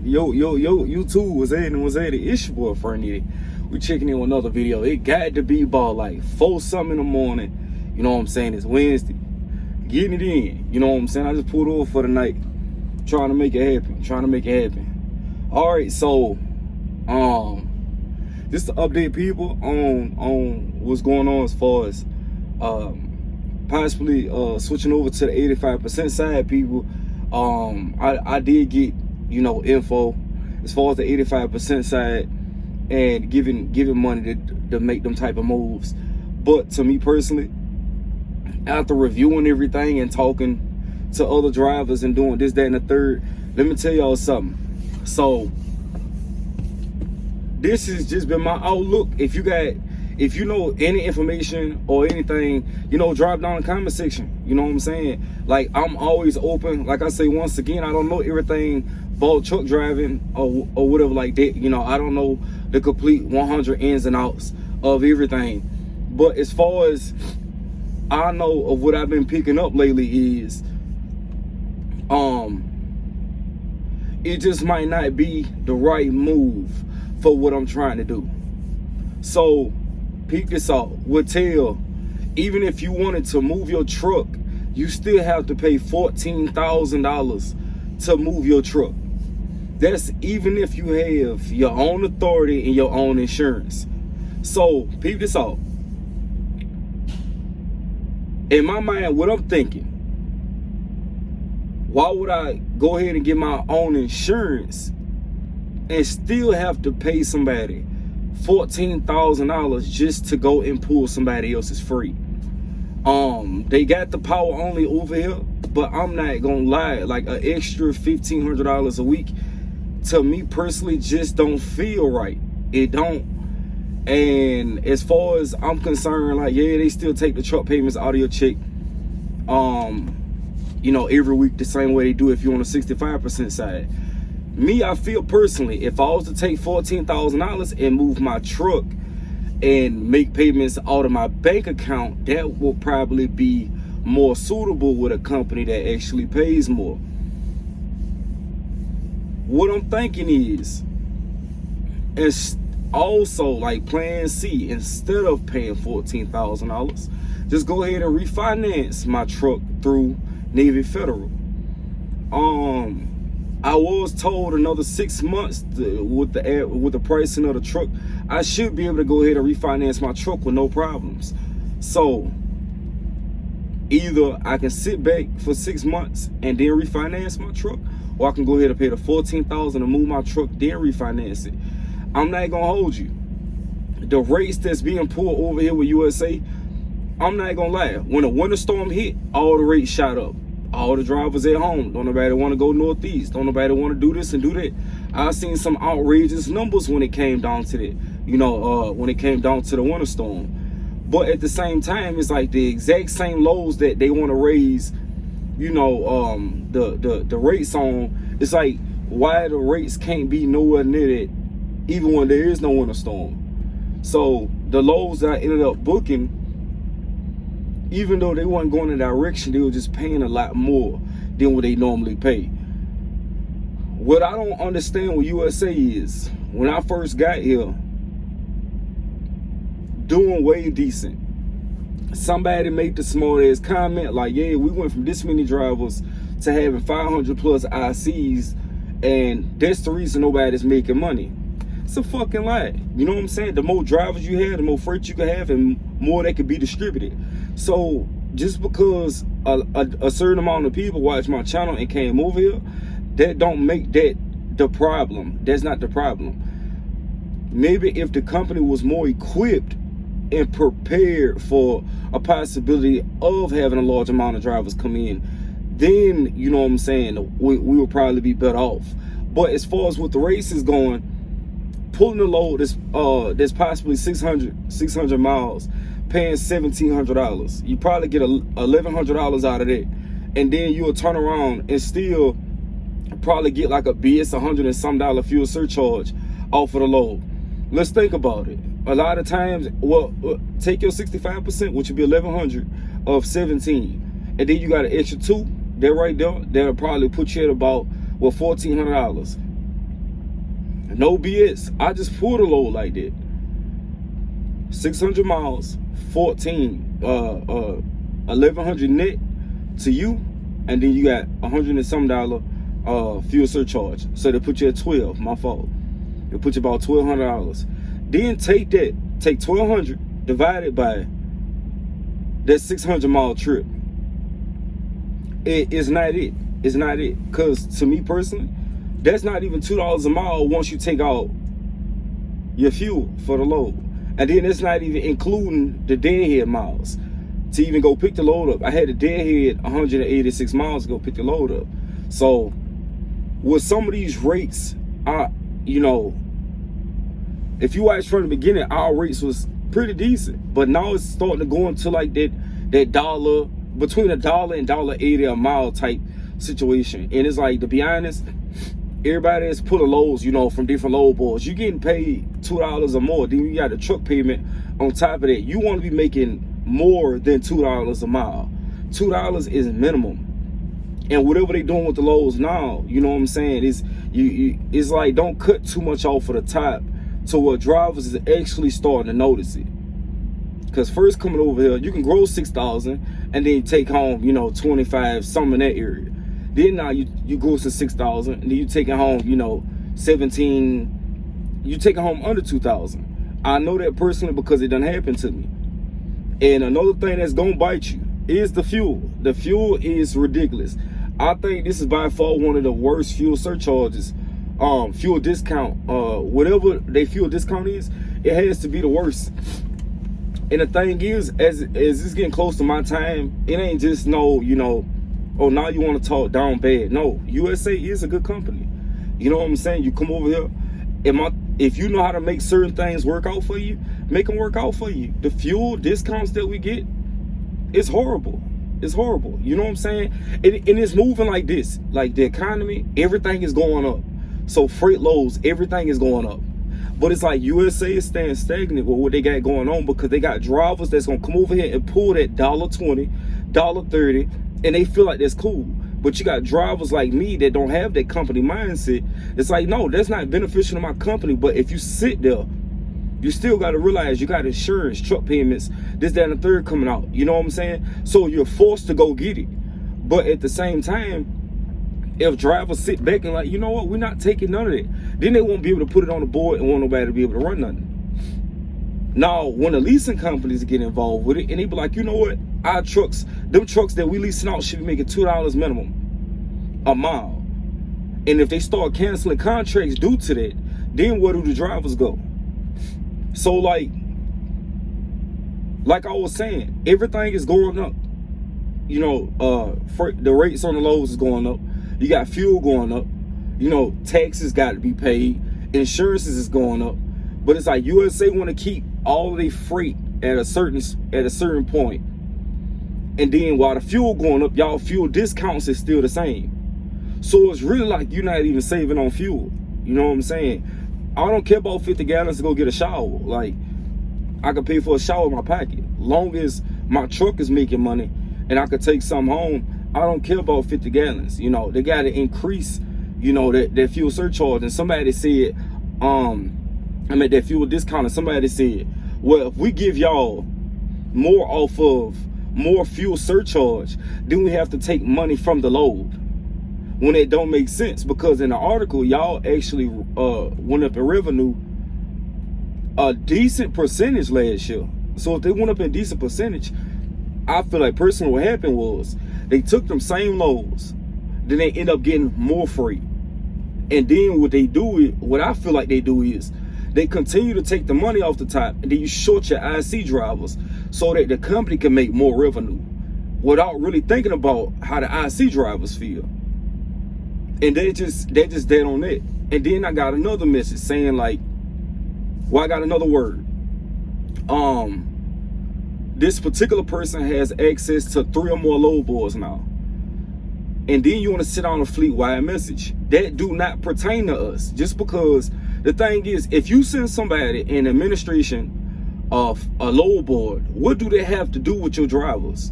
Yo, YouTube was at it. It's your boy Fernie. We checking in with another video. It got to be about like 4-something in the morning. You know what I'm saying? It's Wednesday. Getting it in. You know what I'm saying? I just pulled over for the night. Trying to make it happen. Alright, so just to update people on what's going on as far as possibly switching over to the 85% side, people. I did get, you know, info as far as the 85% side and giving money to make them type of moves. But to me personally, after reviewing everything and talking to other drivers and doing this, that, and the third, let me tell y'all something. So this has just been my outlook. If you know any information or anything, you know, drop down in the comment section. You know what I'm saying? Like, I'm always open. Like I say, once again, I don't know everything about truck driving or whatever like that. You know, I don't know the complete 100 ins and outs of everything. But as far as I know of what I've been picking up lately is, it just might not be the right move for what I'm trying to do. So peep this out. With Tail, even if you wanted to move your truck, you still have to pay $14,000 to move your truck. That's even if you have your own authority and your own insurance. So peep this out. In my mind, what I'm thinking, why would I go ahead and get my own insurance and still have to pay somebody $14,000 just to go and pull somebody else's freight? They got the power only over here, but I'm not gonna lie, like an extra $1,500 a week to me personally just don't feel right. It don't. And as far as I'm concerned, like, yeah, they still take the truck payments out of your check, you know, every week the same way they do if you're on the 65% side. Me, I feel personally, if I was to take $14,000 and move my truck and make payments out of my bank account, that will probably be more suitable with a company that actually pays more. What I'm thinking is also, like, plan C, instead of paying $14,000, just go ahead and refinance my truck through Navy Federal. I was told another 6 months with the pricing of the truck, I should be able to go ahead and refinance my truck with no problems. So either I can sit back for 6 months and then refinance my truck, or I can go ahead and pay the $14,000 to move my truck, then refinance it. I'm not gonna hold you. The rates that's being pulled over here with USA, I'm not gonna lie. When a winter storm hit, all the rates shot up. All the drivers at home, don't nobody want to go northeast, don't nobody want to do this and do that. I've seen some outrageous numbers when it came down to that, you know, when it came down to the winter storm. But at the same time, it's like the exact same lows that they want to raise, you know, the rates on. It's like, why the rates can't be nowhere near that, even when there is no winter storm. So the lows that I ended up booking, even though they weren't going in a direction, they were just paying a lot more than what they normally pay. What I don't understand with USA is, when I first got here, doing way decent, somebody made the smart ass comment like, yeah, we went from this many drivers to having 500 plus ICs, and that's the reason nobody's making money. It's a fucking lie. You know what I'm saying? The more drivers you have, the more freight you can have, and more that could be distributed. So just because a certain amount of people watch my channel and came over here, that don't make that the problem. That's not the problem. Maybe if the company was more equipped and prepared for a possibility of having a large amount of drivers come in, then, you know what I'm saying, we would probably be better off. But as far as what the race is going, pulling the load that's possibly 600 miles, paying $1,700, you probably get $1,100 out of that, and then you'll turn around and still probably get like a BS $100 and some fuel surcharge off of the load. Let's think about it. A lot of times, well, take your 65%, which would be $1,100 of 17, and then you got an extra 2. That right there, that'll probably put you at about, well, $1,400. No BS. I just pulled a load like that. 600 miles, 1100 net to you, and then you got $100 and some fuel surcharge. So they put you at 12. My fault. They put you about $1,200. Then take 1,200 divided by that 600 mile trip. It's not it. It's not it. Cause to me personally, that's not even $2 a mile once you take out your fuel for the load. And then it's not even including the deadhead miles to even go pick the load up. I had a deadhead 186 miles to go pick the load up. So with some of these rates, if you watch from the beginning, our rates was pretty decent. But now it's starting to go into like that dollar, between $1 and $1.80 a mile type situation. And it's like, to be honest, everybody that's put a loads, from different load boards, you're getting paid $2 or more. Then you got a truck payment on top of that. You want to be making more than $2 a mile. $2 is minimum. And whatever they doing with the loads now, you know what I'm saying, it's like, don't cut too much off of the top to where drivers is actually starting to notice it. Because first coming over here, you can grow 6,000 and then take home, 25, some in that area. Then now you grow to 6,000 and then you taking home, 17, you taking home under 2,000. I know that personally because it done happened to me. And another thing that's gonna bite you is the fuel. The fuel is ridiculous. I think this is by far one of the worst fuel surcharges, fuel discount, whatever they fuel discount is, it has to be the worst. And the thing is, as it's getting close to my time, it ain't just oh, now you want to talk down bad. No, USA is a good company. You know what I'm saying? You come over here, if you know how to make certain things work out for you, make them work out for you. The fuel discounts that we get, it's horrible. It's horrible. You know what I'm saying? And it's moving like this. Like the economy, everything is going up. So freight loads, everything is going up. But it's like USA is staying stagnant with what they got going on because they got drivers that's going to come over here and pull that $1.20, $1.30, and they feel like that's cool. But you got drivers like me that don't have that company mindset. It's like, no, that's not beneficial to my company. But if you sit there, you still got to realize you got insurance, truck payments, this, that, and the third coming out. You know what I'm saying? So you're forced to go get it. But at the same time, if drivers sit back and like, you know what, we're not taking none of that, then they won't be able to put it on the board and want nobody to be able to run nothing. Now, when the leasing companies get involved with it, and they be like, you know what, our trucks, them trucks that we leasing out should be making $2 minimum a mile. And if they start canceling contracts due to that, then where do the drivers go? So like I was saying, everything is going up. The rates on the loads is going up. You got fuel going up. Taxes got to be paid. Insurances is going up. But it's like USA want to keep all of their freight at a certain point. And then while the fuel going up, y'all fuel discounts is still the same. So it's really like you're not even saving on fuel. You know what I'm saying? I don't care about 50 gallons to go get a shower. Like, I can pay for a shower in my pocket. Long as my truck is making money and I could take some home, I don't care about 50 gallons. They got to increase, that fuel surcharge. And somebody said, that fuel discount, and somebody said, well, if we give y'all more off of more fuel surcharge, then we have to take money from the load. When it don't make sense, because in the article, y'all actually went up in revenue a decent percentage last year. So if they went up in decent percentage, I feel like personally what happened was they took them same loads, then they end up getting more freight. And then what I feel like they do is they continue to take the money off the top, and then you short your IC drivers so that the company can make more revenue without really thinking about how the IC drivers feel. And they just dead on that. And then I got another message saying like, I got another word. This particular person has access to 3 or more load boards now. And then you want to sit on a fleet-wide message. That do not pertain to us. Just because the thing is, if you send somebody in administration of a load board, what do they have to do with your drivers?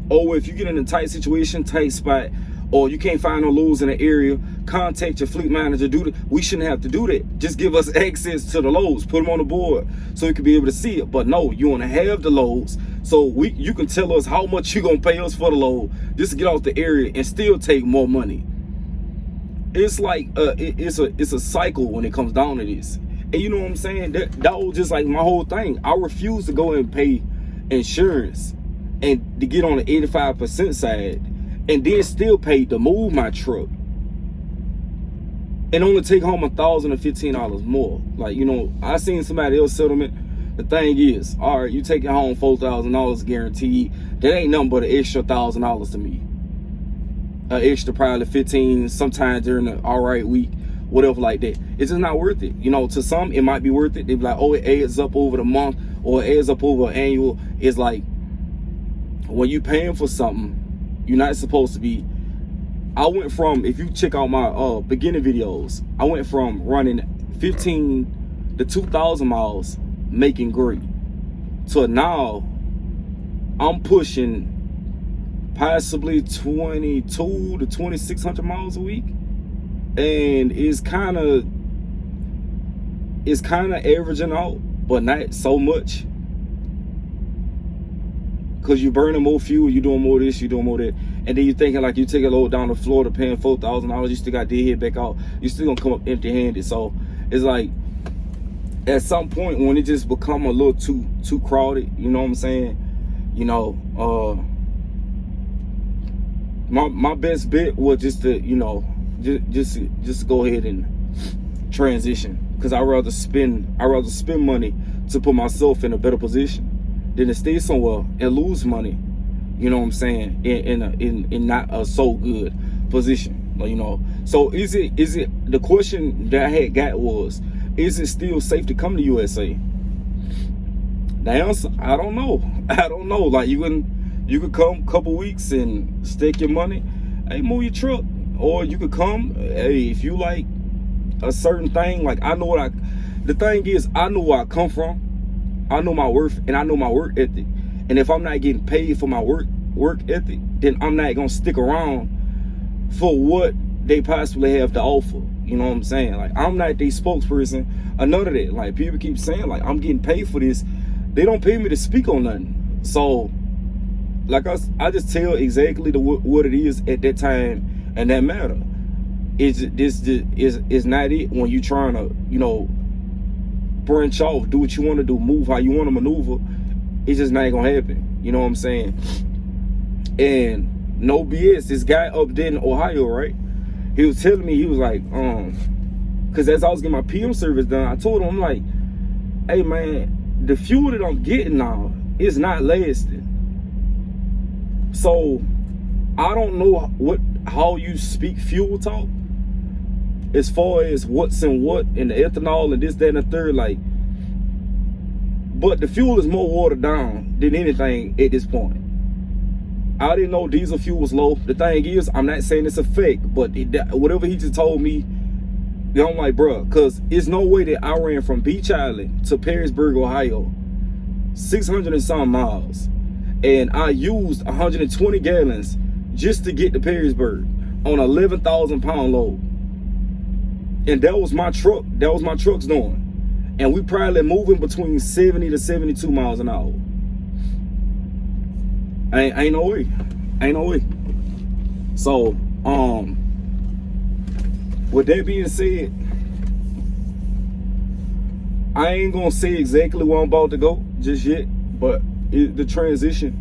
Or if you get in a tight situation, tight spot, or you can't find no loads in the area, contact your fleet manager. We shouldn't have to do that. Just give us access to the loads, put them on the board so we can be able to see it. But no, you want to have the loads so you can tell us how much you're gonna pay us for the load just to get off the area and still take more money. It's like it's a cycle when it comes down to this. And you know what I'm saying? That was just like my whole thing. I refuse to go and pay insurance and to get on the 85% side and then still pay to move my truck and only take home $1,015 more. Like, you know, I seen somebody else settlement. The thing is, all right, you taking home $4,000 guaranteed. That ain't nothing but an extra $1,000 to me. An extra probably 15 sometimes during the all right week, whatever like that. It's just not worth it. You know, to some it might be worth it. They be like, oh, it adds up over the month or it adds up over an annual. It's like when you paying for something, you're not supposed to be. I went from, if you check out my beginning videos, I went from running 15 to 2,000 miles making great to now I'm pushing possibly 22 to 2,600 miles a week, and it's kind of averaging out, but not so much, because you're burning more fuel, you're doing more this, you're doing more that, and then you're thinking like you take a load down to Florida paying $4,000, you still got deadhead back out, you still gonna come up empty-handed. So it's like at some point when it just become a little too crowded, you know what I'm saying? You know, my best bet was just to, you know, just go ahead and transition, because I'd rather spend money to put myself in a better position than to stay somewhere and lose money, you know what I'm saying, in not a so good position, you know. So is it the question that I had got was, is it still safe to come to USA? The answer, I don't know. Like you could come a couple weeks and stake your money, hey, move your truck, or you could come, hey, if you like a certain thing, like the thing is, I know where I come from, I know my worth, and I know my work ethic. And if I'm not getting paid for my work ethic, then I'm not gonna stick around for what they possibly have to offer. You know what I'm saying? Like, I'm not their spokesperson or none of that. Like, people keep saying like I'm getting paid for this. They don't pay me to speak on nothing. So like I just tell exactly what it is at that time and that matter. It's not it when you trying to, you know, branch off, do what you want to do, move how you want to maneuver. It's just not gonna happen. You know what I'm saying? And no BS, this guy up there in Ohio, right? He was telling me, he was like, because as I was getting my PM service done, I told him, I'm like, hey man, the fuel that I'm getting now is not lasting. So I don't know how you speak fuel talk as far as what's in what and the ethanol and this, that, and the third, like, but the fuel is more watered down than anything at this point. I didn't know diesel fuel was low. The thing is, I'm not saying it's a fake, but whatever he just told me, I'm like, bruh, because there's no way that I ran from Beach Island to Perrysburg, Ohio, 600 and some miles, and I used 120 gallons just to get to Perrysburg on 11,000 pound load. And that was my truck. That was my truck's doing. And we probably moving between 70 to 72 miles an hour. Ain't no way. So, with that being said, I ain't gonna say exactly where I'm about to go just yet, but the transition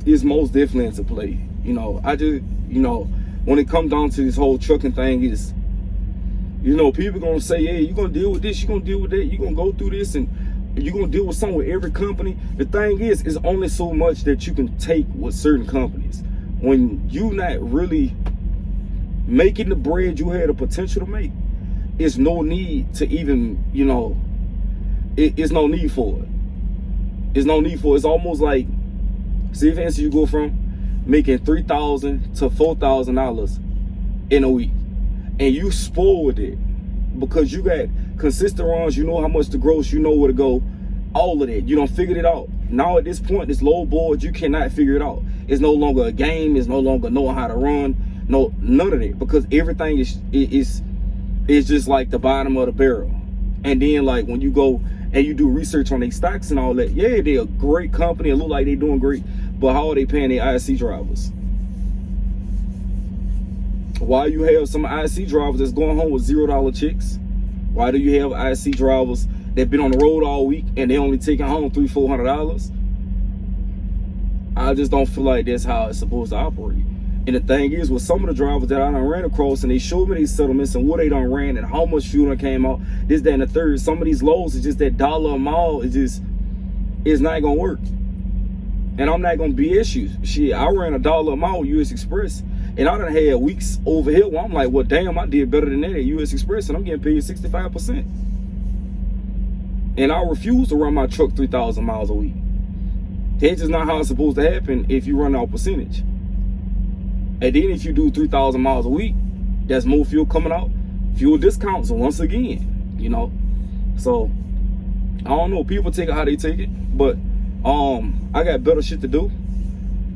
is most definitely into play. You know, I just, you know, when it comes down to this whole trucking thing, is, you know, people gonna say, hey, you're gonna deal with this, you're gonna deal with that, you're gonna go through this, and you're gonna deal with something with every company. The thing is, it's only so much that you can take with certain companies. When you not really making the bread you had the potential to make, it's no need to even, you know, it's no need for it. It's no need for it. It's almost like, see, for instance, you go from making $3,000 to $4,000 in a week, and you spoil with it because you got consistent runs, you know how much to gross, you know where to go, all of that. You done figured it out. Now at this point, this low board, you cannot figure it out. It's no longer a game. It's no longer knowing how to run. No, none of that, because everything is just like the bottom of the barrel. And then like when you go and you do research on their stocks and all that, yeah, they're a great company. It look like they're doing great, but how are they paying their IC drivers? Why you have some IC drivers that's going home with $0 checks? Why do you have IC drivers that been on the road all week and they only taking home $300-400? I just don't feel like that's how it's supposed to operate. And the thing is, with some of the drivers that I done ran across, and they showed me these settlements and what they done ran and how much fuel done came out, this, that, and the third. Some of these lows is just that dollar a mile. It's not gonna work. And I'm not gonna be issues. Shit, I ran $1 a mile with US Express, and I done had weeks over here where I'm like, well, damn, I did better than that at US Express, and I'm getting paid 65%. And I refuse to run my truck 3,000 miles a week. That's just not how it's supposed to happen if you run out percentage. And then if you do 3,000 miles a week, that's more fuel coming out. Fuel discounts once again, you know. So I don't know, people take it how they take it, but I got better shit to do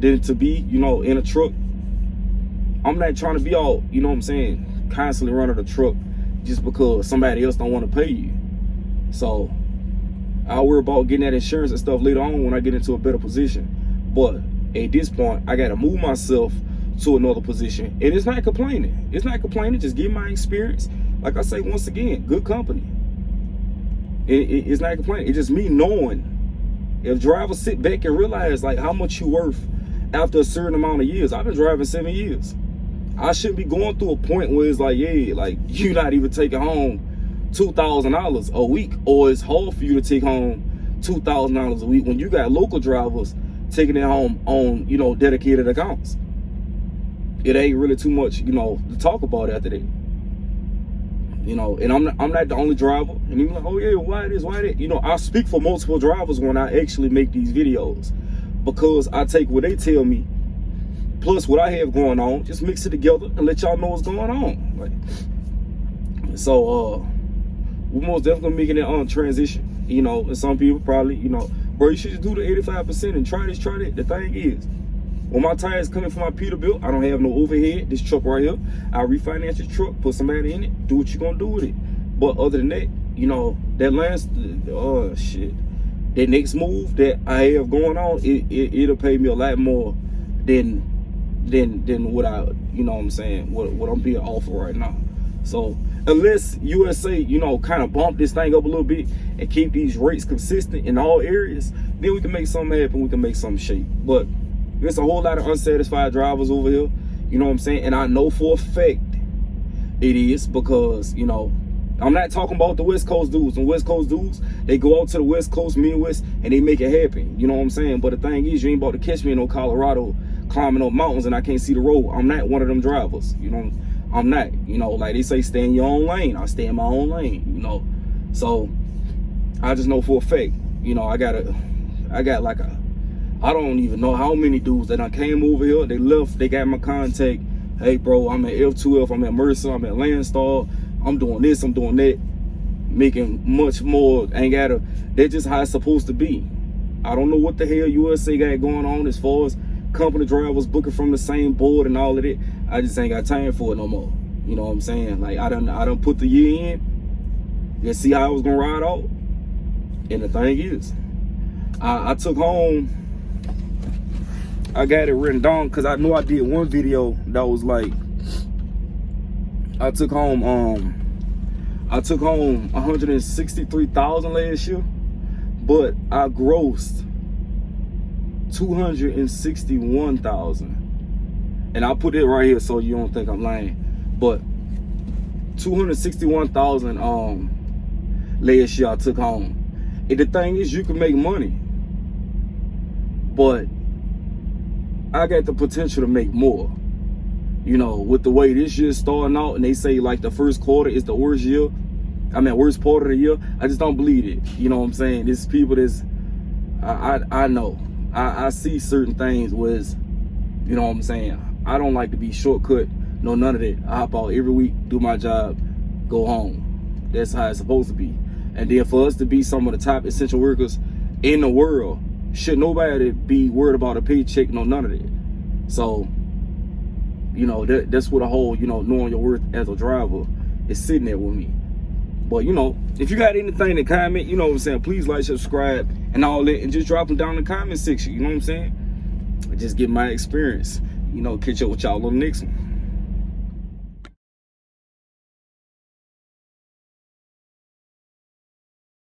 than to be, you know, in a truck. I'm not trying to be all, you know what I'm saying, constantly running a truck just because somebody else don't want to pay you. So I'll worry about getting that insurance and stuff later on when I get into a better position. But at this point, I got to move myself to another position. And it's not complaining. It's not complaining. Just give my experience. Like I say, once again, good company. It's not complaining. It's just me knowing if drivers sit back and realize like how much you worth after a certain amount of years. I've been driving 7 years. I shouldn't be going through a point where it's like, yeah, like you're not even taking home $2,000 a week, or it's hard for you to take home $2,000 a week when you got local drivers taking it home on, you know, dedicated accounts. It ain't really too much, you know, to talk about after that. You know, and I'm not the only driver. And you're like, oh yeah, why this, why that? You know, I speak for multiple drivers when I actually make these videos, because I take what they tell me plus what I have going on, just mix it together and let y'all know what's going on. Like, so we're most definitely making it on transition. You know, and some people probably, you know, bro, you should just do the 85% and try this, try that. The thing is, when my tires coming from my Peterbilt, I don't have no overhead. This truck right here, I'll refinance the truck, put somebody in it, do what you're gonna do with it. But other than that, you know, that last, oh shit, that next move that I have going on, it'll pay me a lot more than what I, you know what I'm saying, what I'm being offered right now. So unless USA, you know, kind of bump this thing up a little bit and keep these rates consistent in all areas, then we can make something happen, we can make something shape. But there's a whole lot of unsatisfied drivers over here, you know what I'm saying? And I know for a fact it is, because, you know, I'm not talking about the West Coast dudes. And West Coast dudes, they go out to the West Coast, Midwest, and they make it happen. You know what I'm saying? But the thing is, you ain't about to catch me in no Colorado climbing up mountains and I can't see the road. I'm not one of them drivers, you know? I'm not, you know, like they say, stay in your own lane. I stay in my own lane, you know? So I just know for a fact, you know, I got like a, I don't even know how many dudes that I came over here. They left, they got my contact. Hey bro, I'm at F2F, I'm at Mercer, I'm at Landstar, I'm doing this, I'm doing that, making much more. Ain't gotta, that's just how it's supposed to be. I don't know what the hell USA got going on as far as company drivers booking from the same board and all of that. I just ain't got time for it no more. You know what I'm saying? Like I done put the year in. Let's see how I was gonna ride out. And the thing is, I took home, I got it written down because I know I did one video that was like, I took home 163,000 last year, but I grossed 261,000. And I'll put it right here so you don't think I'm lying. But 261,000 last year I took home. And the thing is, you can make money, but I got the potential to make more. You know, with the way this year's starting out, and they say like the first quarter is the worst year. I mean, worst part of the year. I just don't believe it. You know what I'm saying? There's people that's, I know. I see certain things was, you know what I'm saying? I don't like to be shortcut. No, none of that. I hop out every week, do my job, go home. That's how it's supposed to be. And then for us to be some of the top essential workers in the world, should nobody be worried about a paycheck? No, none of that. So, you know, that's what the whole, you know, knowing your worth as a driver is sitting there with me. But, you know, if you got anything to comment, you know what I'm saying, please like, subscribe, and all that, and just drop them down in the comment section, you know what I'm saying? Just get my experience. You know, catch up with y'all on the next one.